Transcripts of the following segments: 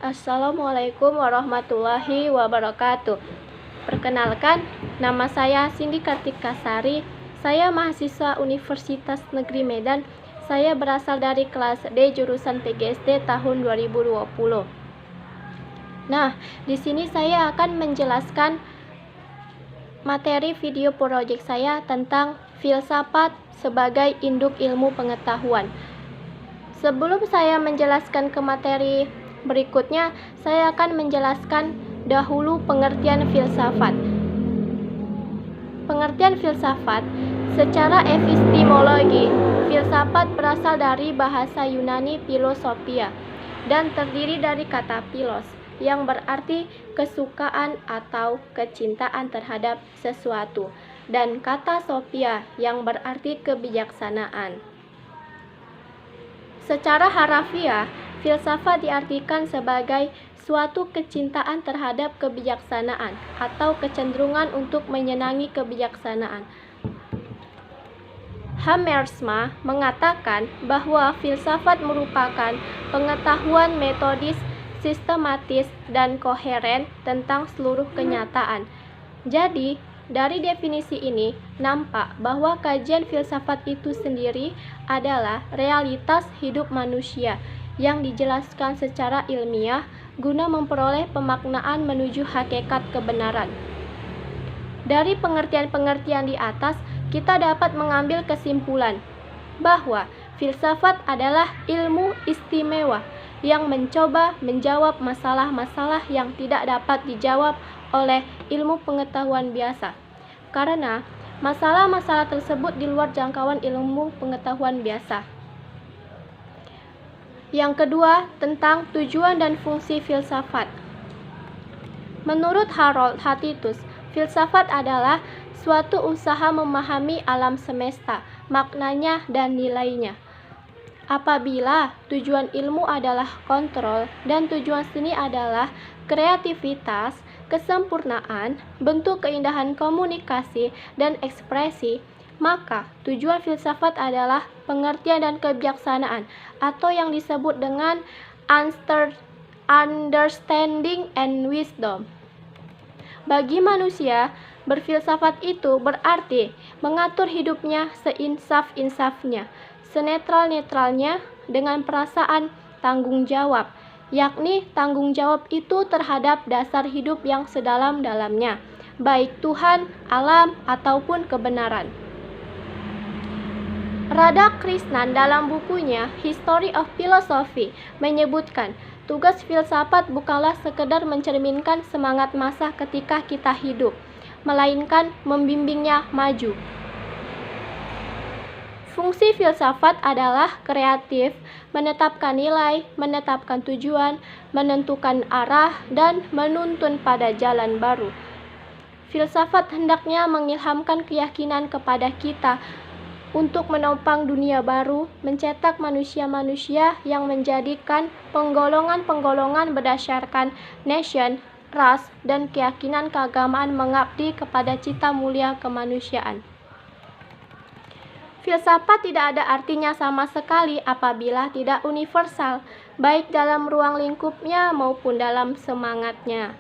Assalamualaikum warahmatullahi wabarakatuh. Perkenalkan, nama saya Cindy Kartikasari. Saya mahasiswa Universitas Negeri Medan. Saya berasal dari kelas D jurusan PGSD tahun 2020. Nah, di sini saya akan menjelaskan materi video proyek saya tentang filsafat sebagai induk ilmu pengetahuan. Sebelum saya menjelaskan ke materi berikutnya, saya akan menjelaskan dahulu pengertian filsafat. Pengertian filsafat secara epistemologi, filsafat berasal dari bahasa Yunani philosophia dan terdiri dari kata philos yang berarti kesukaan atau kecintaan terhadap sesuatu dan kata sophia yang berarti kebijaksanaan. Secara harafiah, filsafat diartikan sebagai suatu kecintaan terhadap kebijaksanaan atau kecenderungan untuk menyenangi kebijaksanaan. Hammersma mengatakan bahwa filsafat merupakan pengetahuan metodis, sistematis, dan koheren tentang seluruh kenyataan. Jadi, dari definisi ini, nampak bahwa kajian filsafat itu sendiri adalah realitas hidup manusia yang dijelaskan secara ilmiah guna memperoleh pemaknaan menuju hakikat kebenaran. Dari pengertian-pengertian di atas, kita dapat mengambil kesimpulan bahwa filsafat adalah ilmu istimewa yang mencoba menjawab masalah-masalah yang tidak dapat dijawab oleh ilmu pengetahuan biasa, karena masalah-masalah tersebut di luar jangkauan ilmu pengetahuan biasa. Yang kedua, tentang tujuan dan fungsi filsafat. Menurut Harold Hatitus, filsafat adalah suatu usaha memahami alam semesta, maknanya dan nilainya. Apabila tujuan ilmu adalah kontrol dan tujuan seni adalah kreativitas, kesempurnaan, bentuk keindahan komunikasi dan ekspresi, maka tujuan filsafat adalah pengertian dan kebijaksanaan atau yang disebut dengan understanding and wisdom. Bagi manusia, berfilsafat itu berarti mengatur hidupnya seinsaf-insafnya, senetral-netralnya dengan perasaan tanggung jawab, yakni tanggung jawab itu terhadap dasar hidup yang sedalam-dalamnya, baik Tuhan, alam, ataupun kebenaran. Radhakrishnan dalam bukunya History of Philosophy menyebutkan, tugas filsafat bukanlah sekedar mencerminkan semangat masa ketika kita hidup, melainkan membimbingnya maju. Fungsi filsafat adalah kreatif, menetapkan nilai, menetapkan tujuan, menentukan arah, dan menuntun pada jalan baru. Filsafat hendaknya mengilhamkan keyakinan kepada kita untuk menopang dunia baru, mencetak manusia-manusia yang menjadikan penggolongan-penggolongan berdasarkan nation, ras, dan keyakinan keagamaan mengabdi kepada cita mulia kemanusiaan. Filsafat tidak ada artinya sama sekali apabila tidak universal, baik dalam ruang lingkupnya maupun dalam semangatnya.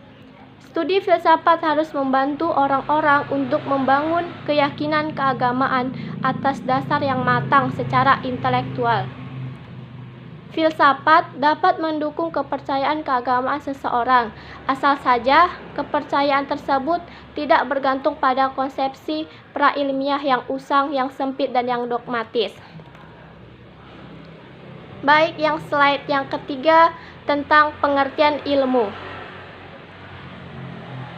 Studi filsafat harus membantu orang-orang untuk membangun keyakinan keagamaan atas dasar yang matang secara intelektual. Filsafat dapat mendukung kepercayaan keagamaan seseorang, asal saja kepercayaan tersebut tidak bergantung pada konsepsi prailmiah yang usang, yang sempit, dan yang dogmatis. Baik, yang slide yang ketiga tentang pengertian ilmu.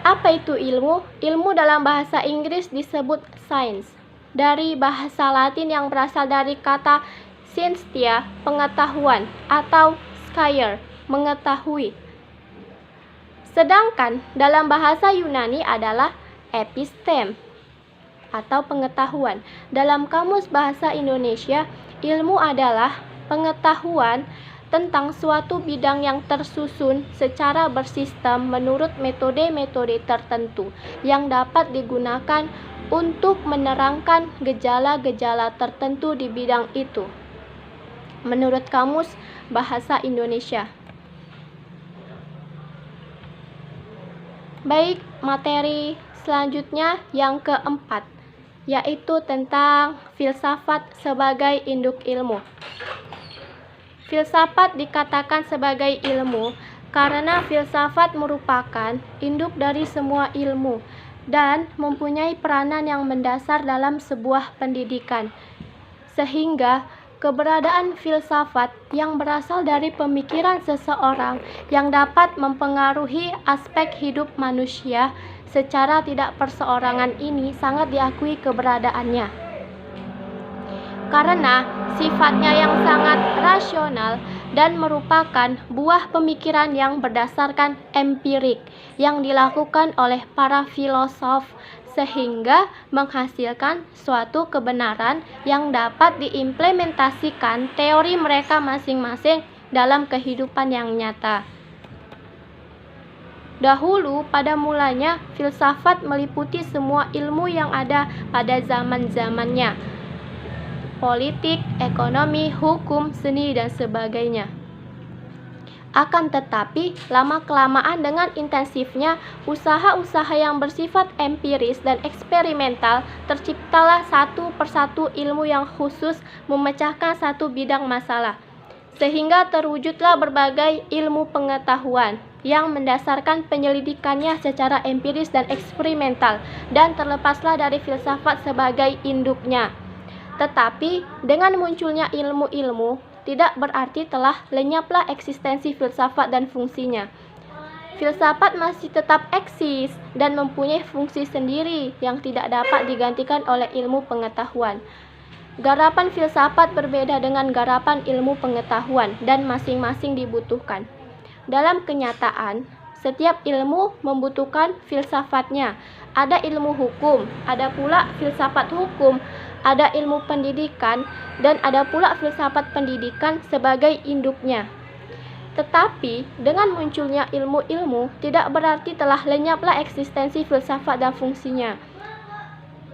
Apa itu ilmu? Ilmu dalam bahasa Inggris disebut science, dari bahasa Latin yang berasal dari kata scientia, pengetahuan, atau sciere, mengetahui. Sedangkan dalam bahasa Yunani adalah episteme, atau pengetahuan. Dalam Kamus Bahasa Indonesia, ilmu adalah pengetahuan tentang suatu bidang yang tersusun secara bersistem menurut metode-metode tertentu yang dapat digunakan untuk menerangkan gejala-gejala tertentu di bidang itu. Menurut Kamus Bahasa Indonesia. Baik, materi selanjutnya yang keempat, yaitu tentang filsafat sebagai induk ilmu. Filsafat dikatakan sebagai ilmu karena filsafat merupakan induk dari semua ilmu dan mempunyai peranan yang mendasar dalam sebuah pendidikan. Sehingga keberadaan filsafat yang berasal dari pemikiran seseorang yang dapat mempengaruhi aspek hidup manusia secara tidak perseorangan ini sangat diakui keberadaannya. Karena sifatnya yang sangat rasional dan merupakan buah pemikiran yang berdasarkan empirik yang dilakukan oleh para filosof sehingga menghasilkan suatu kebenaran yang dapat diimplementasikan teori mereka masing-masing dalam kehidupan yang nyata. Dahulu pada mulanya filsafat meliputi semua ilmu yang ada pada zaman-zamannya, politik, ekonomi, hukum, seni, dan sebagainya. Akan tetapi, lama-kelamaan dengan intensifnya usaha-usaha yang bersifat empiris dan eksperimental, terciptalah satu persatu ilmu yang khusus memecahkan satu bidang masalah. Sehingga terwujudlah berbagai ilmu pengetahuan yang mendasarkan penyelidikannya secara empiris dan eksperimental, dan terlepaslah dari filsafat sebagai induknya. Tetapi, dengan munculnya ilmu-ilmu, tidak berarti telah lenyaplah eksistensi filsafat dan fungsinya. Filsafat masih tetap eksis dan mempunyai fungsi sendiri yang tidak dapat digantikan oleh ilmu pengetahuan. Garapan filsafat berbeda dengan garapan ilmu pengetahuan dan masing-masing dibutuhkan. Dalam kenyataan, setiap ilmu membutuhkan filsafatnya. Ada ilmu hukum, ada pula filsafat hukum, ada ilmu pendidikan, dan ada pula filsafat pendidikan sebagai induknya. Tetapi, dengan munculnya ilmu-ilmu, tidak berarti telah lenyaplah eksistensi filsafat dan fungsinya.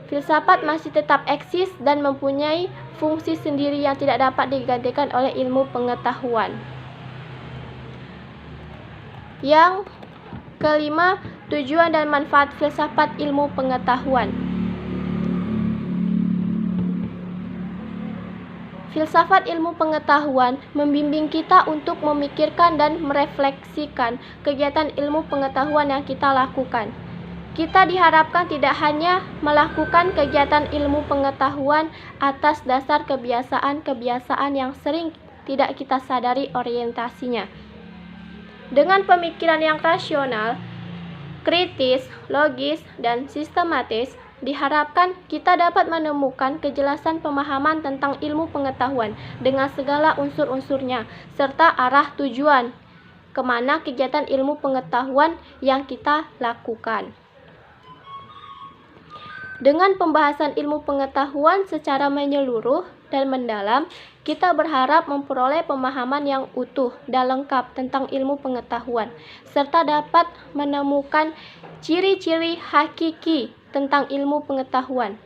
Filsafat masih tetap eksis dan mempunyai fungsi sendiri yang tidak dapat digantikan oleh ilmu pengetahuan. Yang kelima, tujuan dan manfaat filsafat ilmu pengetahuan. Filsafat ilmu pengetahuan membimbing kita untuk memikirkan dan merefleksikan kegiatan ilmu pengetahuan yang kita lakukan. Kita diharapkan tidak hanya melakukan kegiatan ilmu pengetahuan atas dasar kebiasaan-kebiasaan yang sering tidak kita sadari orientasinya. Dengan pemikiran yang rasional, kritis, logis, dan sistematis, diharapkan kita dapat menemukan kejelasan pemahaman tentang ilmu pengetahuan dengan segala unsur-unsurnya, serta arah tujuan kemana kegiatan ilmu pengetahuan yang kita lakukan. Dengan pembahasan ilmu pengetahuan secara menyeluruh dan mendalam, kita berharap memperoleh pemahaman yang utuh dan lengkap tentang ilmu pengetahuan, serta dapat menemukan ciri-ciri hakiki tentang ilmu pengetahuan.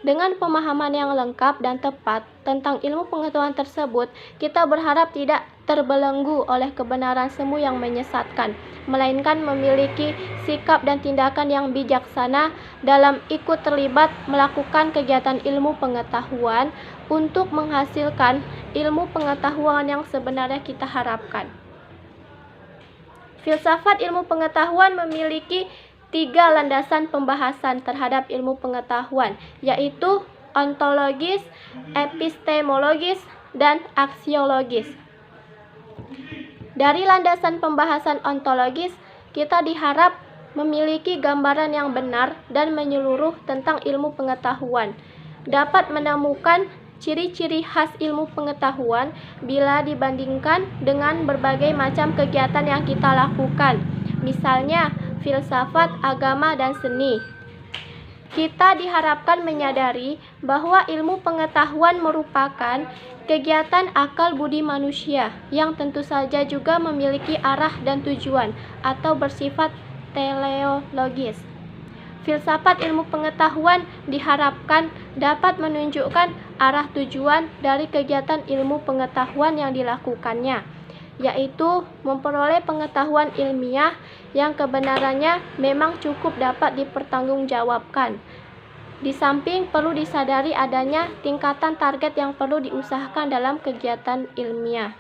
Dengan pemahaman yang lengkap dan tepat tentang ilmu pengetahuan tersebut, kita berharap tidak terbelenggu oleh kebenaran semu yang menyesatkan, melainkan memiliki sikap dan tindakan yang bijaksana dalam ikut terlibat melakukan kegiatan ilmu pengetahuan untuk menghasilkan ilmu pengetahuan yang sebenarnya kita harapkan. Filsafat ilmu pengetahuan memiliki 3 landasan pembahasan terhadap ilmu pengetahuan, yaitu ontologis, epistemologis, dan aksiologis. Dari landasan pembahasan ontologis, kita diharap memiliki gambaran yang benar dan menyeluruh tentang ilmu pengetahuan, dapat menemukan ciri-ciri khas ilmu pengetahuan bila dibandingkan dengan berbagai macam kegiatan yang kita lakukan, misalnya filsafat, agama, dan seni. Kita diharapkan menyadari bahwa ilmu pengetahuan merupakan kegiatan akal budi manusia yang tentu saja juga memiliki arah dan tujuan atau bersifat teleologis. Filsafat ilmu pengetahuan diharapkan dapat menunjukkan arah tujuan dari kegiatan ilmu pengetahuan yang dilakukannya. yaitu memperoleh pengetahuan ilmiah yang kebenarannya memang cukup dapat dipertanggungjawabkan. Di samping perlu disadari adanya tingkatan target yang perlu diusahakan dalam kegiatan ilmiah.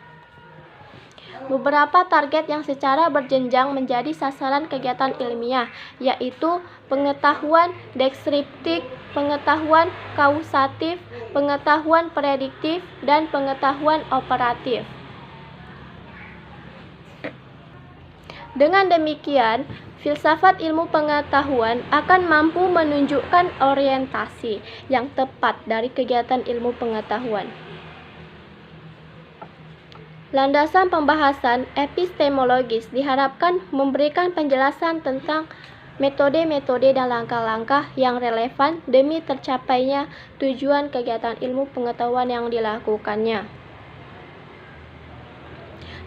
Beberapa target yang secara berjenjang menjadi sasaran kegiatan ilmiah, yaitu pengetahuan deskriptif, pengetahuan kausatif, pengetahuan prediktif, dan pengetahuan operatif. Dengan demikian, filsafat ilmu pengetahuan akan mampu menunjukkan orientasi yang tepat dari kegiatan ilmu pengetahuan. Landasan pembahasan epistemologis diharapkan memberikan penjelasan tentang metode-metode dan langkah-langkah yang relevan demi tercapainya tujuan kegiatan ilmu pengetahuan yang dilakukannya.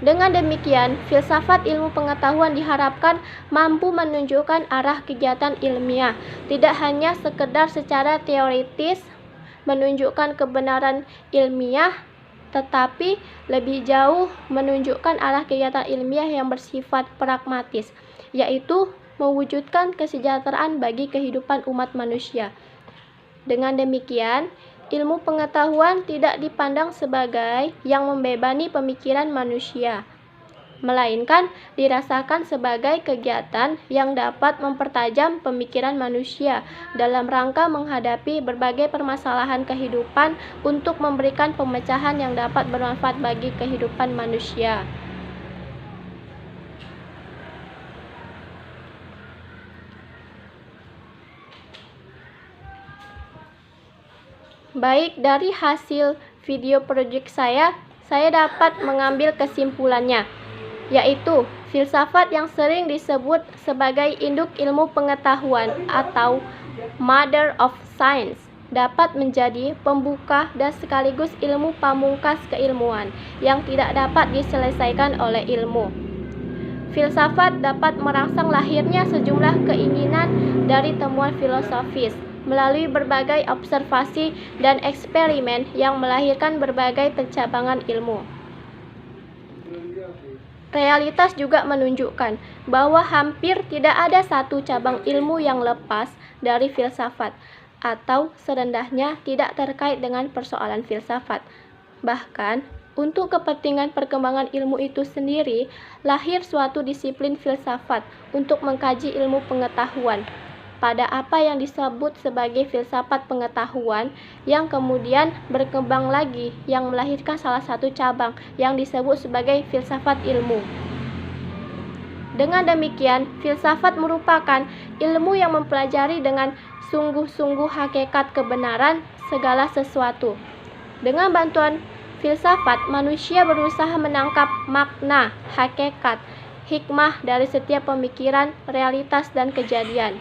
Dengan demikian, filsafat ilmu pengetahuan diharapkan mampu menunjukkan arah kegiatan ilmiah, tidak hanya sekedar secara teoritis menunjukkan kebenaran ilmiah, tetapi lebih jauh menunjukkan arah kegiatan ilmiah yang bersifat pragmatis, yaitu mewujudkan kesejahteraan bagi kehidupan umat manusia. Dengan demikian, ilmu pengetahuan tidak dipandang sebagai yang membebani pemikiran manusia, melainkan dirasakan sebagai kegiatan yang dapat mempertajam pemikiran manusia dalam rangka menghadapi berbagai permasalahan kehidupan untuk memberikan pemecahan yang dapat bermanfaat bagi kehidupan manusia. Baik dari hasil video project saya dapat mengambil kesimpulannya, yaitu filsafat yang sering disebut sebagai induk ilmu pengetahuan atau Mother of Science dapat menjadi pembuka dan sekaligus ilmu pamungkas keilmuan yang tidak dapat diselesaikan oleh ilmu. Filsafat dapat merangsang lahirnya sejumlah keinginan dari temuan filosofis melalui berbagai observasi dan eksperimen yang melahirkan berbagai pencabangan ilmu. Realitas juga menunjukkan bahwa hampir tidak ada satu cabang ilmu yang lepas dari filsafat, atau serendahnya tidak terkait dengan persoalan filsafat. Bahkan, untuk kepentingan perkembangan ilmu itu sendiri, lahir suatu disiplin filsafat untuk mengkaji ilmu pengetahuan pada apa yang disebut sebagai filsafat pengetahuan, yang kemudian berkembang lagi yang melahirkan salah satu cabang yang disebut sebagai filsafat ilmu. Dengan demikian, filsafat merupakan ilmu yang mempelajari dengan sungguh-sungguh hakikat kebenaran segala sesuatu. Dengan bantuan filsafat, manusia berusaha menangkap makna, hakikat, hikmah dari setiap pemikiran, realitas, dan kejadian.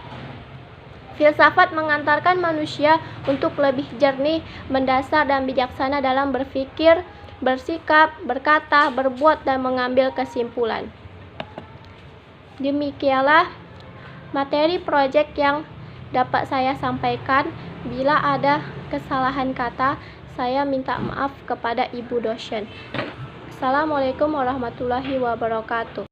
Filsafat mengantarkan manusia untuk lebih jernih, mendasar, dan bijaksana dalam berpikir, bersikap, berkata, berbuat, dan mengambil kesimpulan. Demikianlah materi proyek yang dapat saya sampaikan. Bila ada kesalahan kata, saya minta maaf kepada Ibu dosen. Assalamualaikum warahmatullahi wabarakatuh.